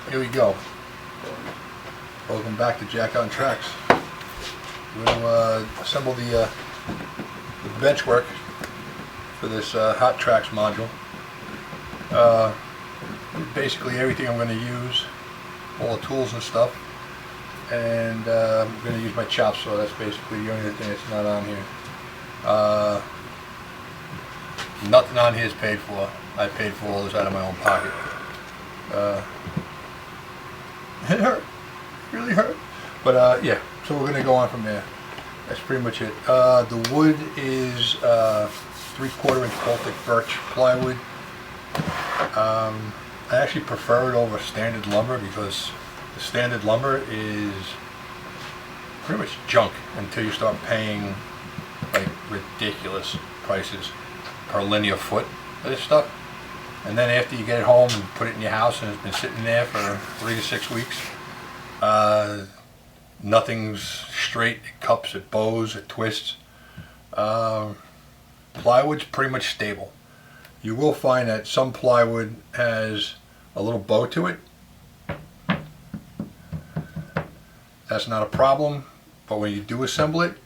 Here we go. Welcome back to Jack on Tracks. We're going to assemble the bench work for this Hot Tracks module. Basically everything I'm going to use, all the tools and stuff, and I'm going to use my chop saw. That's basically the only thing that's not on here. Nothing on here is paid for. I paid for all this out of my own pocket. It hurt. It really hurt. But yeah, so we're going to go on from there. That's pretty much it. The wood is 3/4 inch Baltic birch plywood. I actually prefer it over standard lumber because the standard lumber is pretty much junk until you start paying like ridiculous prices per linear foot for this stuff. And then after you get it home and put it in your house and it's been sitting there for 3 to 6 weeks, nothing's straight. It cups, it bows, it twists. Plywood's pretty much stable. You will find that some plywood has a little bow to it. That's not a problem, but when you do assemble it,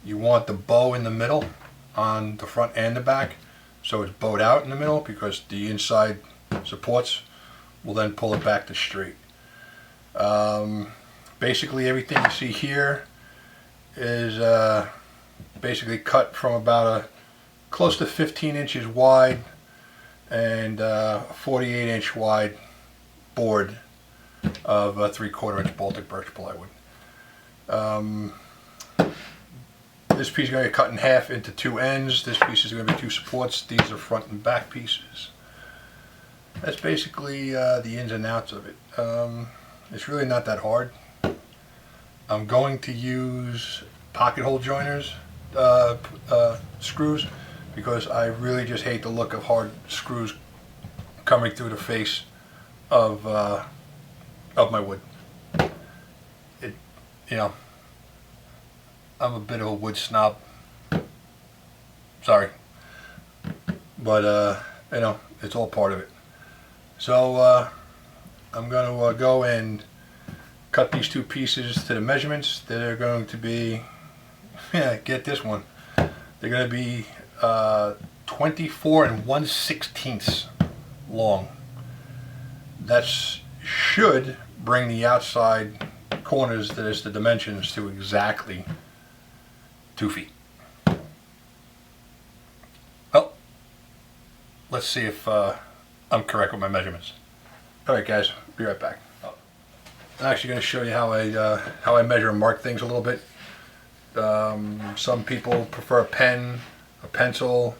you want the bow in the middle on the front and the back, so it's bowed out in the middle, because the inside supports will then pull it back to straight. Basically everything you see here is basically cut from about close to 15 inches wide and 48 inch wide board of 3/4 inch Baltic birch plywood. This piece is going to get cut in half into 2 ends. This piece is going to be 2 supports. These are front and back pieces. That's basically the ins and outs of it. It's really not that hard. I'm going to use pocket hole joiners screws, because I really just hate the look of hard screws coming through the face of my wood. You know, I'm a bit of a wood snob. Sorry, but you know, it's all part of it. So I'm going to go and cut these 2 pieces to the measurements. They're going to be, get this one, they're going to be 24 1/16 long. That should bring the outside corners, that is the dimensions, to exactly 2 feet. Well, let's see if I'm correct with my measurements. Alright guys, be right back. I'm actually going to show you how I measure and mark things a little bit. Some people prefer a pen, a pencil.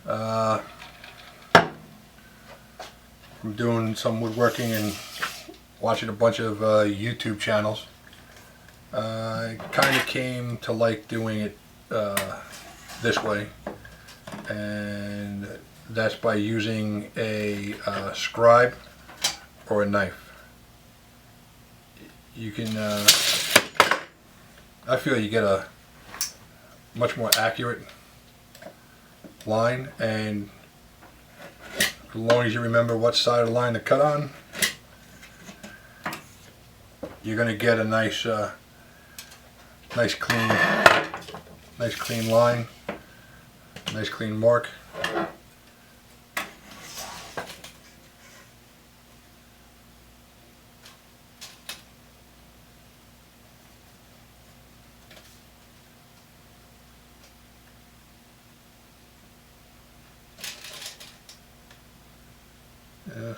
I'm doing some woodworking and watching a bunch of YouTube channels. I kind of came to like doing it this way, and that's by using a scribe or a knife. You can, I feel you get a much more accurate line, and as long as you remember what side of the line to cut on, you're going to get a nice clean line, nice clean mark.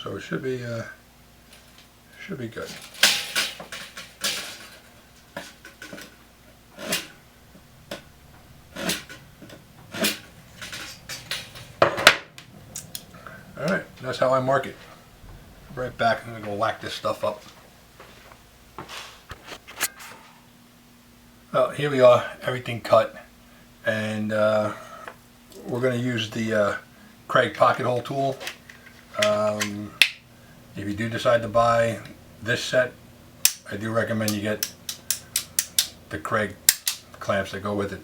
So it should be good. All right, that's how I mark it. Right back, I'm gonna go whack this stuff up. Well, here we are, everything cut, and we're gonna use the Craig pocket hole tool. If you do decide to buy this set, I do recommend you get the Craig clamps that go with it.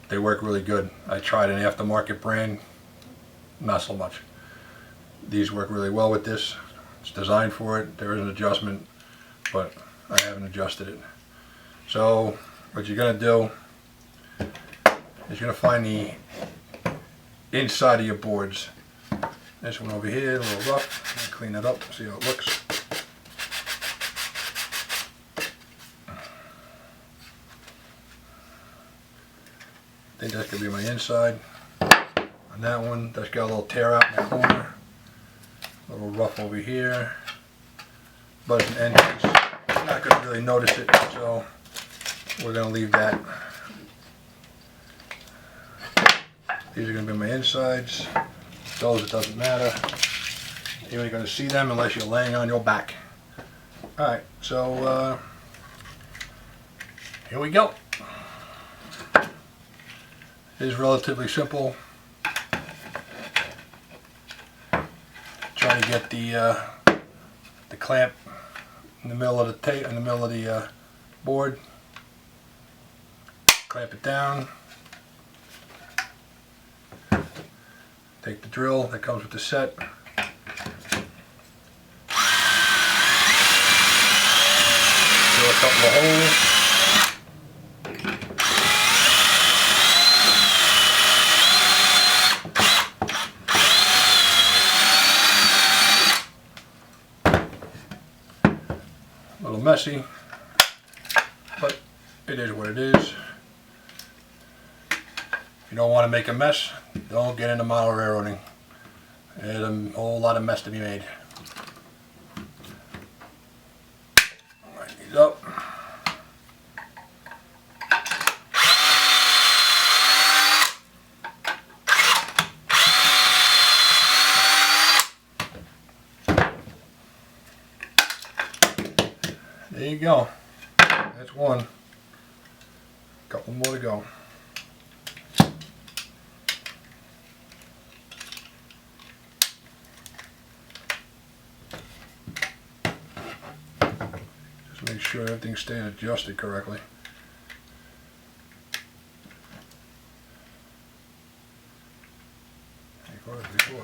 They work really good. I tried an aftermarket brand, not so much. These work really well with this. It's designed for it. There is an adjustment, but I haven't adjusted it. So what you're going to do is you're going to find the inside of your boards. This one over here, a little rough. Clean it up, see how it looks. I think that's going to be my inside. On that one, that's got a little tear out in the corner. A little rough over here. But it's an entrance. I'm not going to really notice it, so we're going to leave that. These are going to be my insides. Those, it doesn't matter. You ain't going to see them unless you're laying on your back. Alright, so here we go. It is relatively simple. Trying to get the clamp in the middle of the tape, in the middle of the board. Clamp it down. Take the drill that comes with the set. Drill a couple of holes. A little messy, but it is what it is. If you don't want to make a mess, don't get into model railroading. There's a whole lot of mess to be made. Line these up. There you go. That's one. Couple more to go. Just make sure everything's staying adjusted correctly. Before.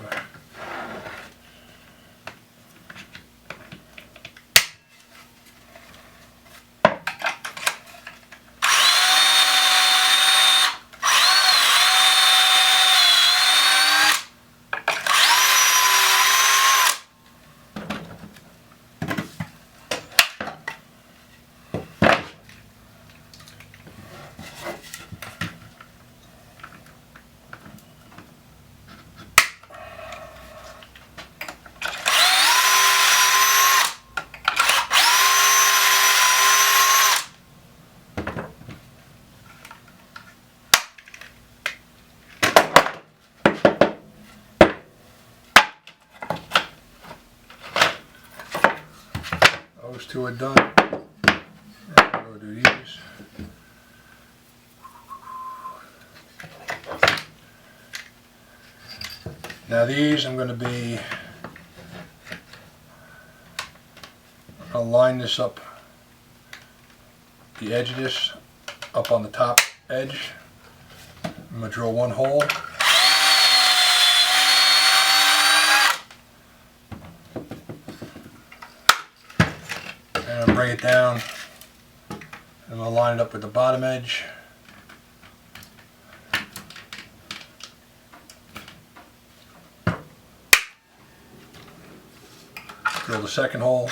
Those two are done. And we'll do these. Now these I'm going to line this up, the edge of this up on the top edge. I'm going to drill one hole. Bring it down, and I'll line it up with the bottom edge. Drill the second hole.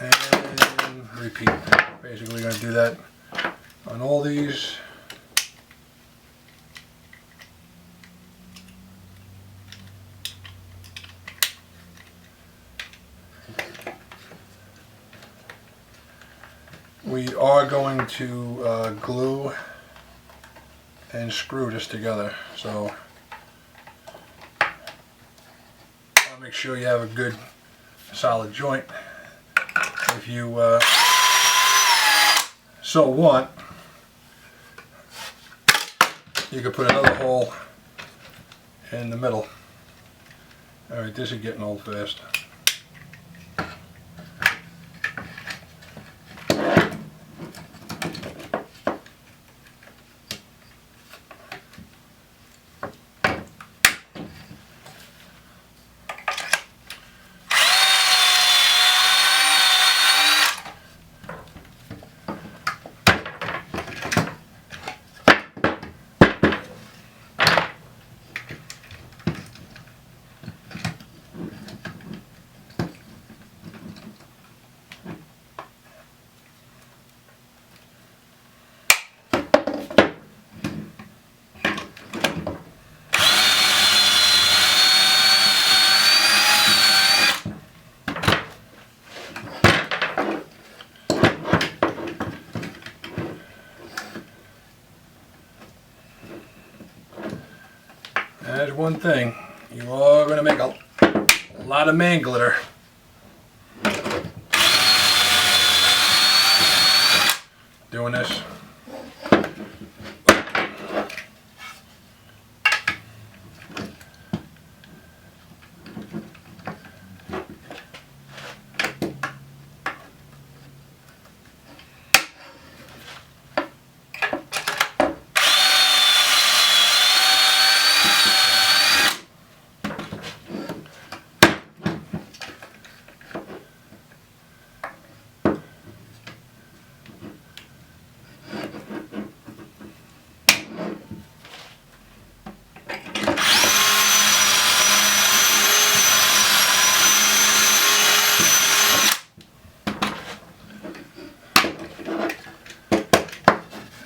And repeat. Basically going to do that on all these. We are going to glue and screw this together, so I'll make sure you have a good solid joint. If you so want, you could put another hole in the middle. Alright, this is getting old fast. There's one thing, you are going to make a lot of man glitter. Doing this.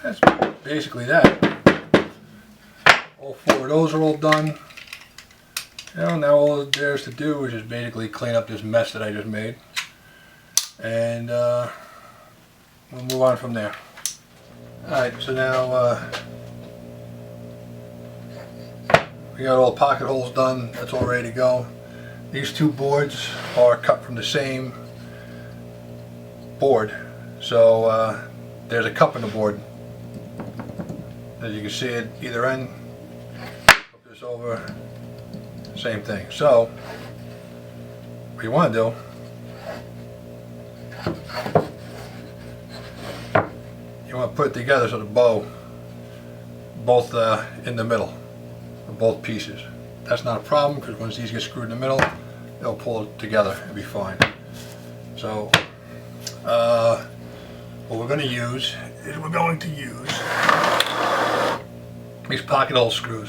That's basically that. All four of those are all done. Now all there's to do is just basically clean up this mess that I just made. And we'll move on from there. Alright, so now we got all the pocket holes done. That's all ready to go. These two boards are cut from the same board. So there's a cup in the board. As you can see at either end. Flip this over. Same thing. So what you want to do, you want to put it together so the bow both in the middle of both pieces. That's not a problem because once these get screwed in the middle, they'll pull it together and be fine. So what we're going to use is these pocket hole screws.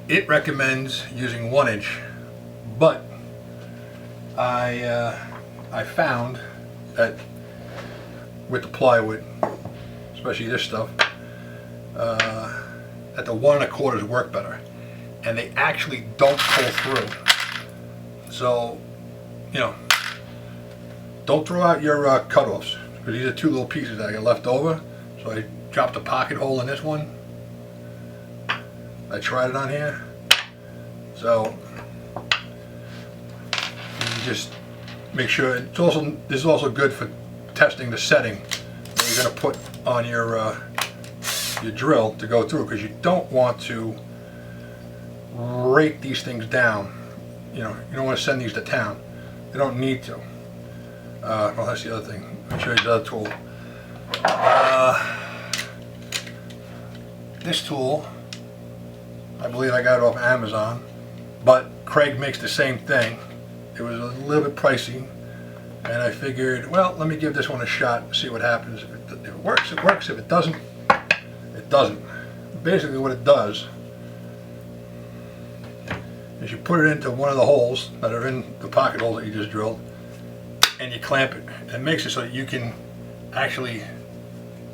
It recommends using 1 inch, but I found that with the plywood, especially this stuff, that the 1 1/4s work better, and they actually don't pull through. So, you know, don't throw out your cutoffs, because these are 2 little pieces that I got left over. So I dropped a pocket hole in this one. I tried it on here. So you just make sure this is also good for testing the setting that you're going to put on your drill to go through, because you don't want to rake these things down. You know, you don't want to send these to town. They don't need to. Well, that's the other thing. Let me show you the other tool. This tool, I believe I got it off Amazon, but Craig makes the same thing. It was a little bit pricey, and I figured, well, let me give this one a shot and see what happens. If it works, it works. If it doesn't, it doesn't. Basically what it does is you put it into one of the holes that are in the pocket holes that you just drilled, and you clamp it. It makes it so that you can actually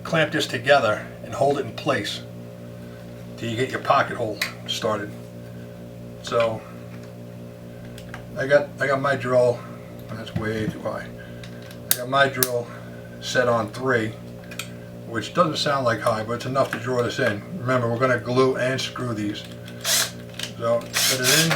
clamp this together and hold it in place till you get your pocket hole started. So I got my drill, that's way too high. I got my drill set on 3, which doesn't sound like high, but it's enough to draw this in. Remember, we're going to glue and screw these. So set it in.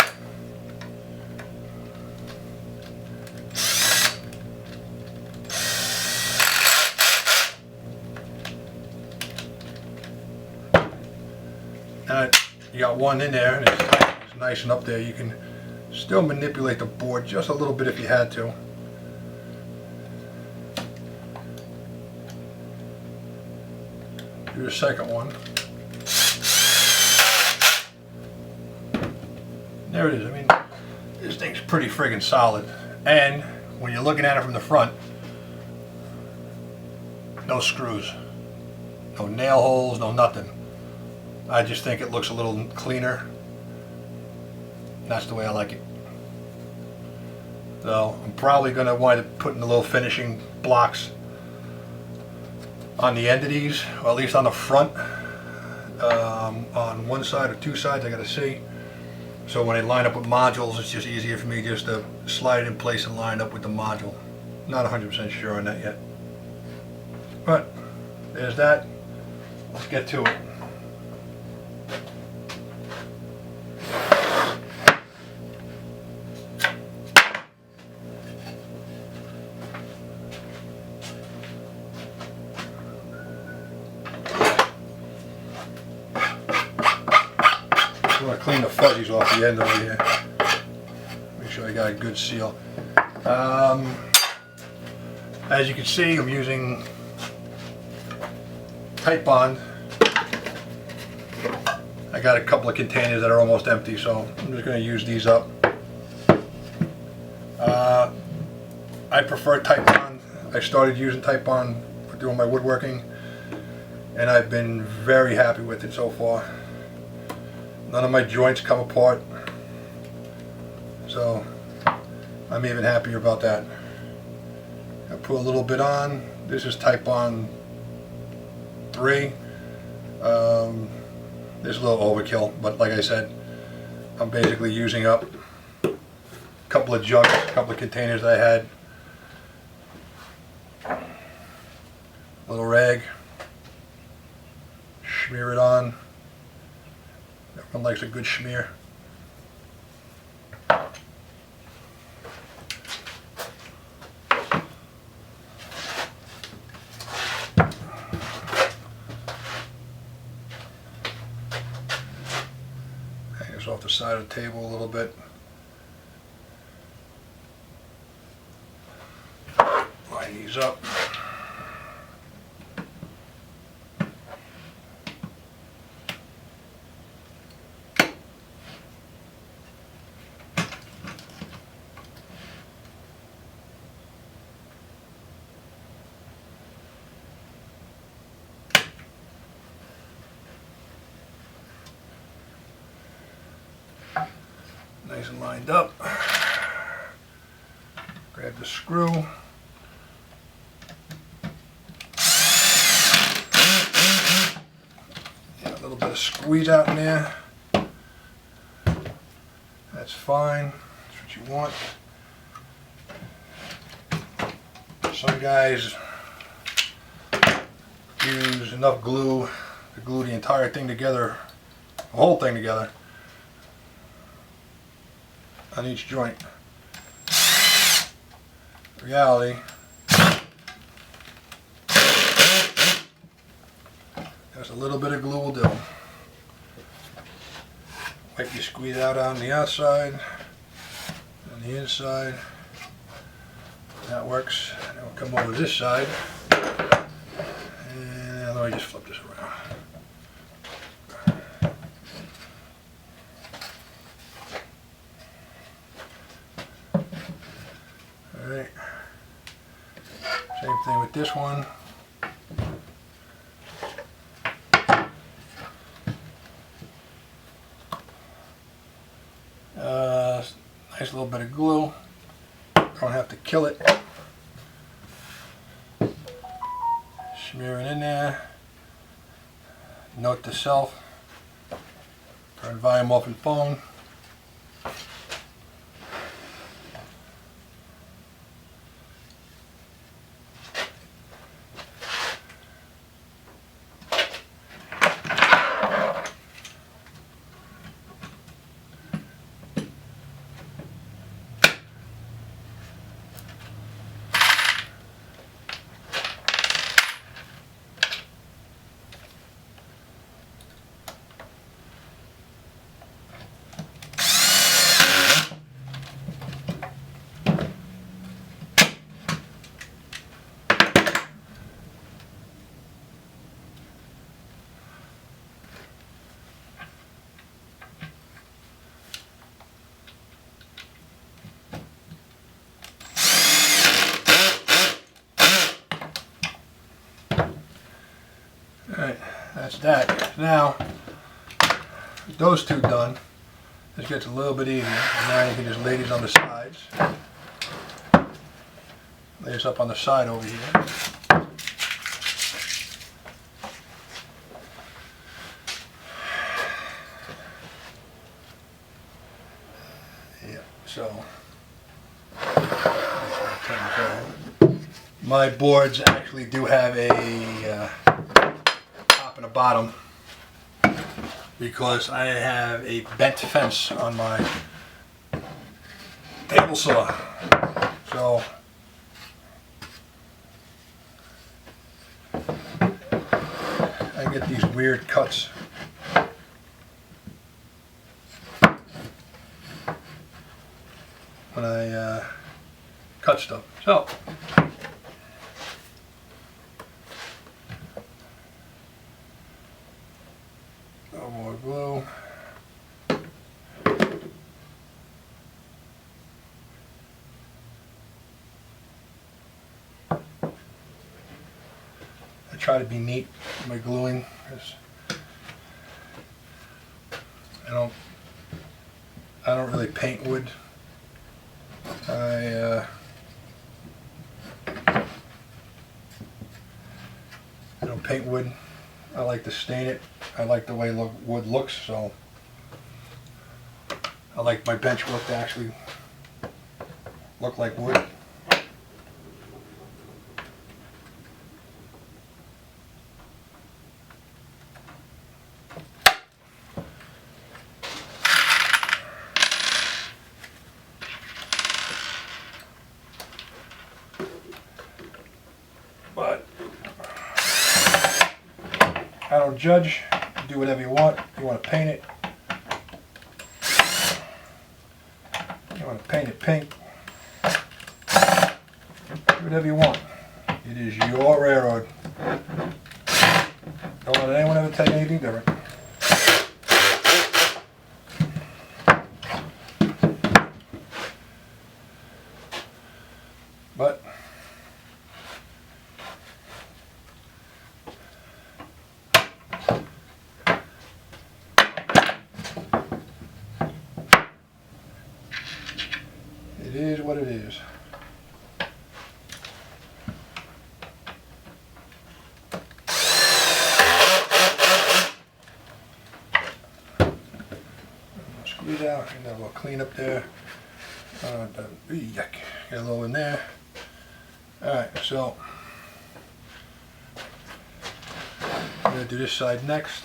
You got one in there, and it's nice and up there. You can still manipulate the board just a little bit if you had to. Do the second one. There it is. I mean, this thing's pretty friggin' solid. And when you're looking at it from the front, no screws, no nail holes, no nothing. I just think it looks a little cleaner. That's the way I like it. So I'm probably going to wind up putting the little finishing blocks on the end of these, or at least on the front, on one side or 2 sides. I got to see. So when they line up with modules, it's just easier for me just to slide it in place and line up with the module. Not 100% sure on that yet. But there's that. Let's get to it. You want to clean the fuzzies off the end over here. Make sure I got a good seal. As you can see, I'm using Tite Bond. I got a couple of containers that are almost empty, so I'm just going to use these up. I prefer Tite Bond. I started using Tite Bond for doing my woodworking, and I've been very happy with it so far. None of my joints come apart, so I'm even happier about that. I put a little bit on. This is Tite Bond 3. This is a little overkill, but like I said, I'm basically using up a couple of jugs, a couple of containers that I had. Little rag, smear it on. Everyone likes a good smear. Hang this off the side of the table a little bit. Line these up. Nice and lined up. Grab the screw. Yeah, a little bit of squeeze out in there. That's fine. That's what you want. Some guys use enough glue to glue the entire thing together, the whole thing together, on each joint. Reality, just a little bit of glue will do. Wipe your squeeze out on the outside, on the inside. That works. Now we'll come over this side, and let me just flip this around. Alright, same thing with this one. Nice little bit of glue. Don't have to kill it. Smear it in there. Note to self. Turn volume off and phone. Alright, that's that. Now, with those two done, this gets a little bit easier. And now you can just lay these on the sides. Lay this up on the side over here. Yeah, so my boards actually do have a top and a bottom because I have a bent fence on my table saw. So I get these weird cuts. when I cut stuff. So, no more glue. I try to be neat with my gluing. I don't really paint wood. I don't paint wood. I like to stain it. I like the way wood looks, so I like my bench work to actually look like wood. But I don't judge. Do whatever you want. You want to paint it. You want to paint it pink. Do whatever you want. It is your railroad. Don't let anyone ever tell you anything different. But it is what it is. Squeeze out, and then we'll clean up there. Yuck, get a little in there. Alright, so I'm going to do this side next.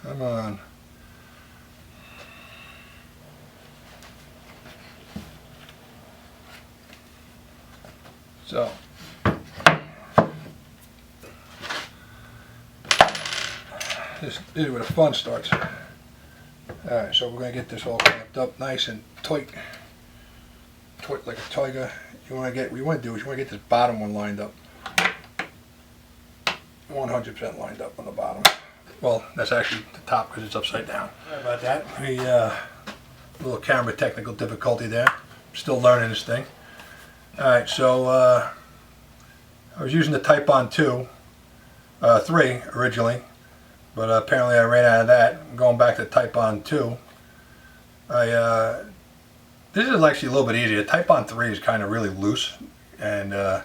Come on. So, this is where the fun starts. Alright, so we're going to get this all clamped up nice and tight. Tight like a tiger. What you want to do is you want to get this bottom one lined up. 100% lined up on the bottom. Well, that's actually the top because it's upside down. Sorry about that. A little camera technical difficulty there. Still learning this thing. Alright, so I was using the Type-On 3 originally, but apparently I ran out of that. I'm going back to Type-On 2. This is actually a little bit easier. Type-On 3 is kind of really loose and a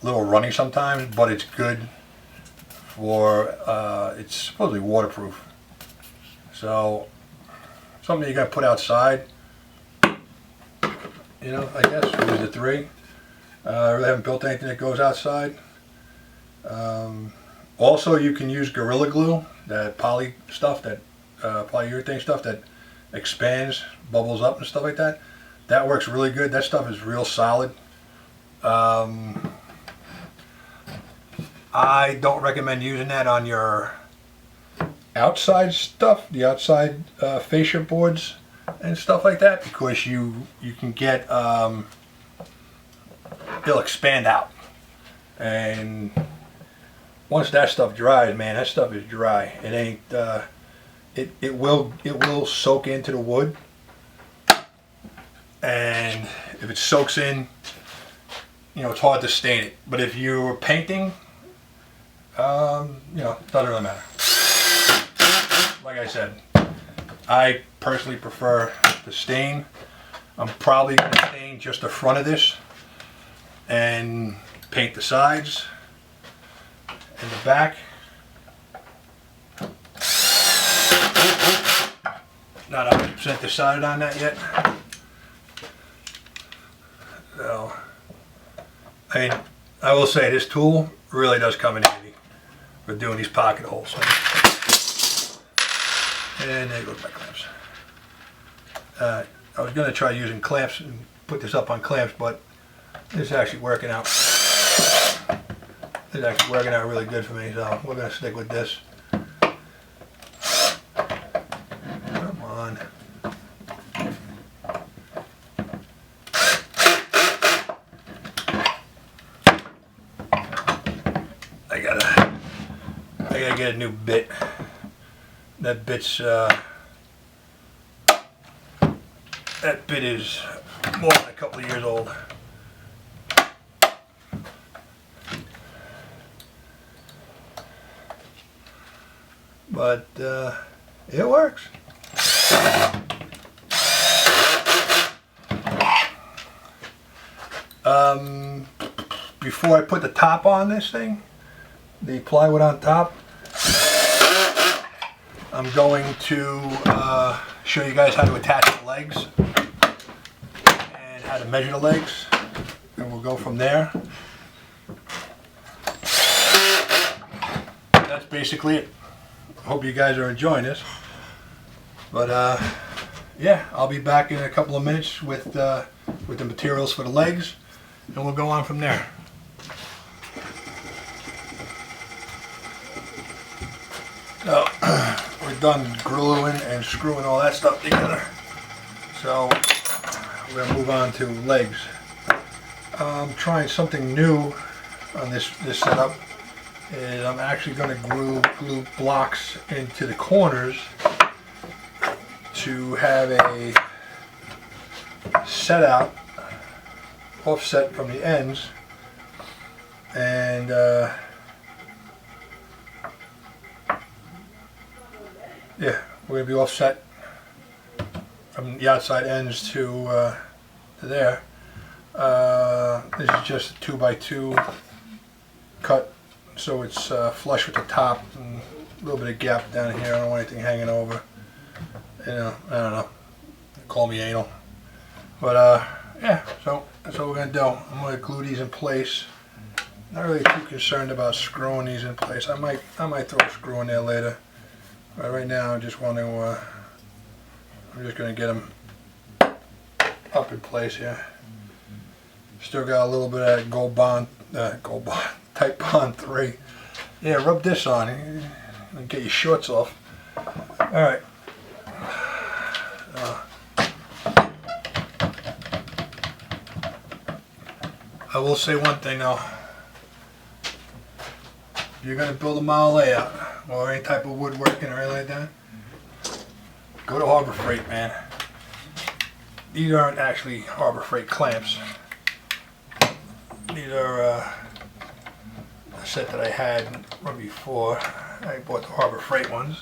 little runny sometimes, but it's good for, it's supposedly waterproof. So, something you're going to put outside. You know, I guess use the 3. I really haven't built anything that goes outside. Also, you can use Gorilla Glue, that poly stuff, that polyurethane stuff that expands, bubbles up and stuff like that. That works really good. That stuff is real solid. I don't recommend using that on your outside stuff, the outside fascia boards and stuff like that, because you can get it'll expand out, and once that stuff dries, man, that stuff is dry. It ain't it will soak into the wood, and if it soaks in, you know, it's hard to stain it. But if you're painting, you know, it doesn't really matter. Like I said, I personally prefer to stain. I'm probably going to stain just the front of this and paint the sides and the back. Not 100% decided on that yet. So, I mean, I will say this tool really does come in handy for doing these pocket holes. And there goes my clamps. I was going to try using clamps and put this up on clamps, but This is actually working out. This is actually working out really good for me, so we're gonna stick with this. Come on. I gotta get a new bit. That bit is more than a couple of years old. But it works. Before I put the top on this thing, the plywood on top, I'm going to show you guys how to attach the legs and how to measure the legs, and we'll go from there. That's basically it. Hope you guys are enjoying this, but yeah, I'll be back in a couple of minutes with the materials for the legs, and we'll go on from there. So we're done gluing and screwing all that stuff together, so we're gonna move on to legs. I'm trying something new on this setup. And I'm actually going to glue blocks into the corners to have a set out, offset from the ends, and yeah, we're going to be offset from the outside ends to there. This is just a 2x2 cut. So it's flush with the top and a little bit of gap down here. I don't want anything hanging over. You know, I don't know. Call me anal. But yeah, so that's what we're going to do. I'm going to glue these in place. Not really too concerned about screwing these in place. I might throw a screw in there later. But right now I just want to, I'm just going to get them up in place here. Still got a little bit of that Gold Bond, Type Bond 3. Yeah, rub this on and get your shorts off. Alright. I will say one thing though. If you're going to build a mile layout or any type of woodworking or anything like that, go to Harbor Freight, man. These aren't actually Harbor Freight clamps. These are a set that I had from before. I bought the Harbor Freight ones,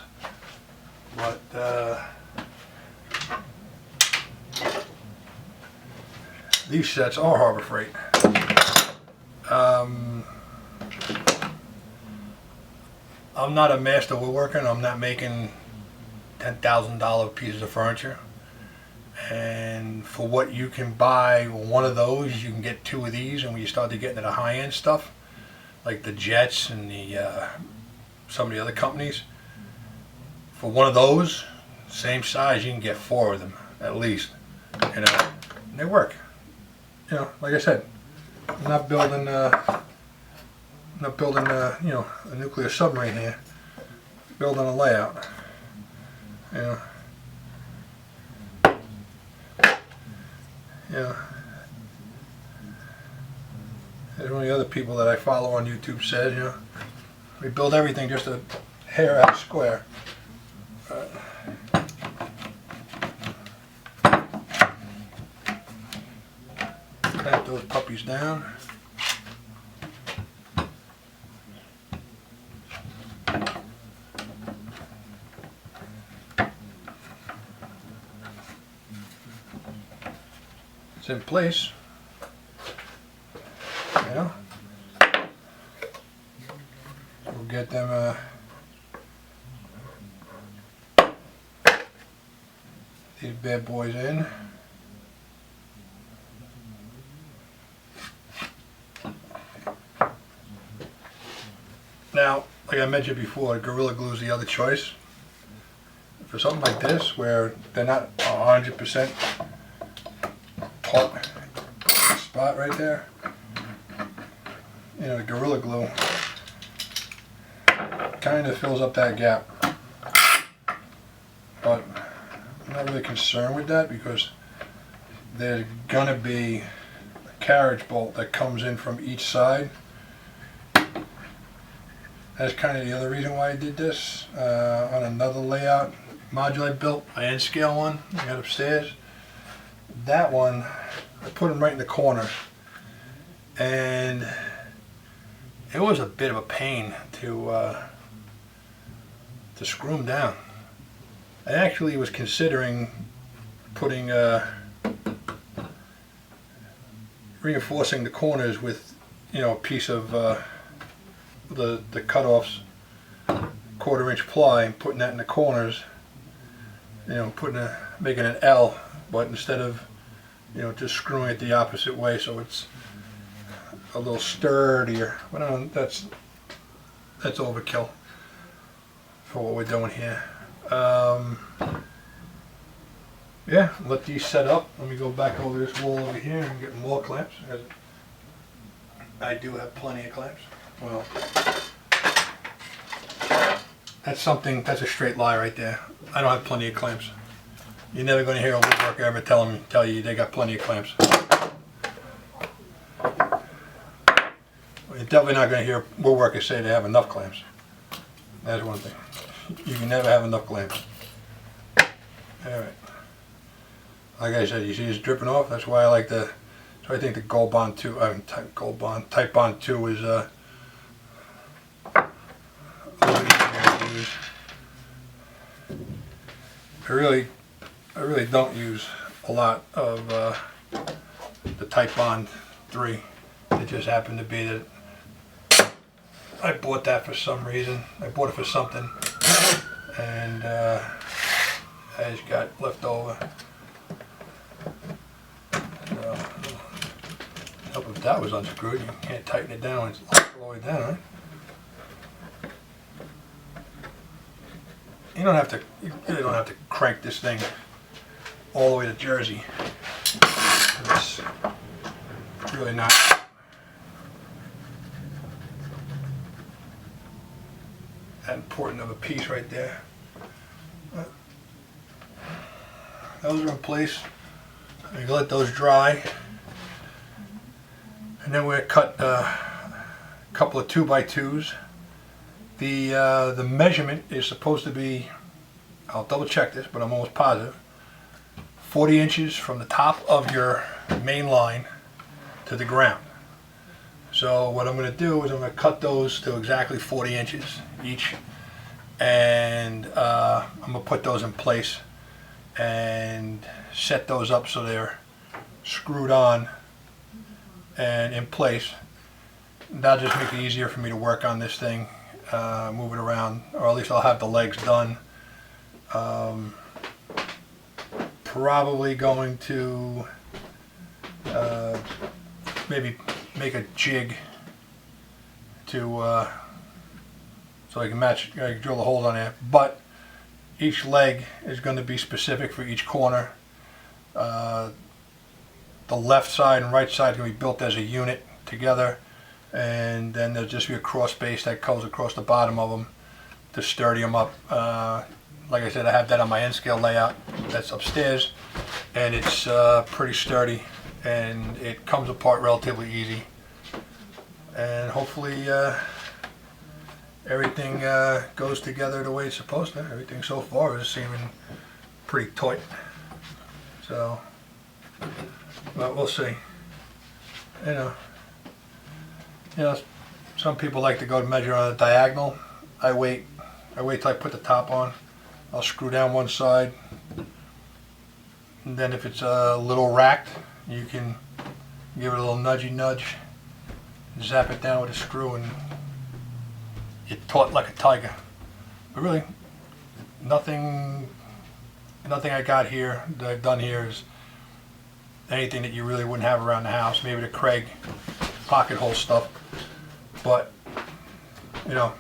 but these sets are Harbor Freight. I'm not a master woodworker, and I'm not making $10,000 pieces of furniture. And for what you can buy one of those, you can get two of these. And when you start to get into the high-end stuff, like the Jets and the some of the other companies, for one of those, same size, you can get 4 of them at least. You know, and they work. You know, like I said, I'm not building you know, a nuclear submarine here. I'm building a layout. You know. Yeah. As one of the other people that I follow on YouTube said, you know, we build everything just a hair out square. Clamp those puppies down. It's in place. You know, we'll get them these bad boys in. Now, like I mentioned before, Gorilla Glue is the other choice. For something like this, where they're not 100% taut, spot right there. You know, the Gorilla Glue kind of fills up that gap. But I'm not really concerned with that because there's gonna be a carriage bolt that comes in from each side. That's kind of the other reason why I did this. On another layout module I built, my N scale one I got upstairs. That one, I put them right in the corner, and it was a bit of a pain to screw them down. I actually was considering putting reinforcing the corners with, you know, a piece of the cutoffs, 1/4 inch ply, and putting that in the corners. You know, making an L, but instead of, you know, just screwing it the opposite way, so it's a little sturdier. But that's overkill for what we're doing here. Yeah, let these set up. Let me go back over this wall over here and get more clamps. I do have plenty of clamps. Well, that's a straight lie right there. I don't have plenty of clamps. You're never going to hear a woodworker ever tell you they got plenty of clamps. You're definitely not going to hear woodworkers say they have enough clamps. That's one thing. You can never have enough clamps. Alright. Like I said, you see it's dripping off. That's why I like so I think the Gold Bond 2, Type Bond 2 is a little easier to use. I really don't use a lot of the Type Bond 3. It just happened to be that I bought that for some reason. I bought it for something, and I just got left over. So, help if that was unscrewed. You can't tighten it down when it's locked all the way down, right? You really don't have to crank this thing all the way to Jersey. It's really not that important of a piece right there. But those are in place. You let those dry, and then we're cut a couple of 2x2s. The measurement is supposed to be, I'll double check this, but I'm almost positive, 40 inches from the top of your main line to the ground. So what I'm going to do is I'm going to cut those to exactly 40 inches each, and I'm going to put those in place and set those up so they're screwed on and in place. That'll just make it easier for me to work on this thing, move it around, or at least I'll have the legs done. Probably going to maybe make a jig to so I can match, I can drill the holes on there, but each leg is going to be specific for each corner. The left side and right side are going to be built as a unit together, and then there'll just be a cross space that goes across the bottom of them to sturdy them up. Like I said, I have that on my N scale layout that's upstairs, and it's pretty sturdy, and it comes apart relatively easy, and hopefully everything goes together the way it's supposed to. Everything so far is seeming pretty tight, so but we'll see. You know, some people like to go to measure on a diagonal. I wait till I put the top on. I'll screw down one side, and then if it's a little racked, you can give it a little nudgy nudge, zap it down with a screw, and you're taut like a tiger. But really, nothing I got here that I've done here is anything that you really wouldn't have around the house. Maybe the Craig pocket hole stuff, but you know,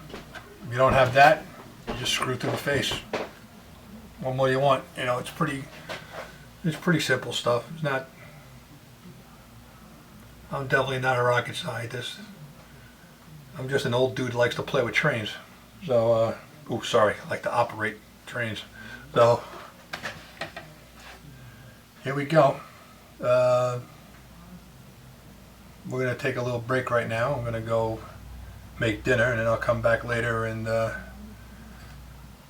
if you don't have that, you just screw through the face. What more do you want? You know, it's pretty simple stuff. It's not I'm definitely not a rocket scientist. I'm just an old dude who likes to play with trains. So, oh, sorry, I like to operate trains. So, here we go. We're going to take a little break right now. I'm going to go make dinner, and then I'll come back later and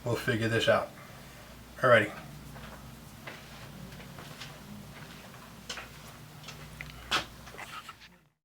we'll figure this out. Alrighty.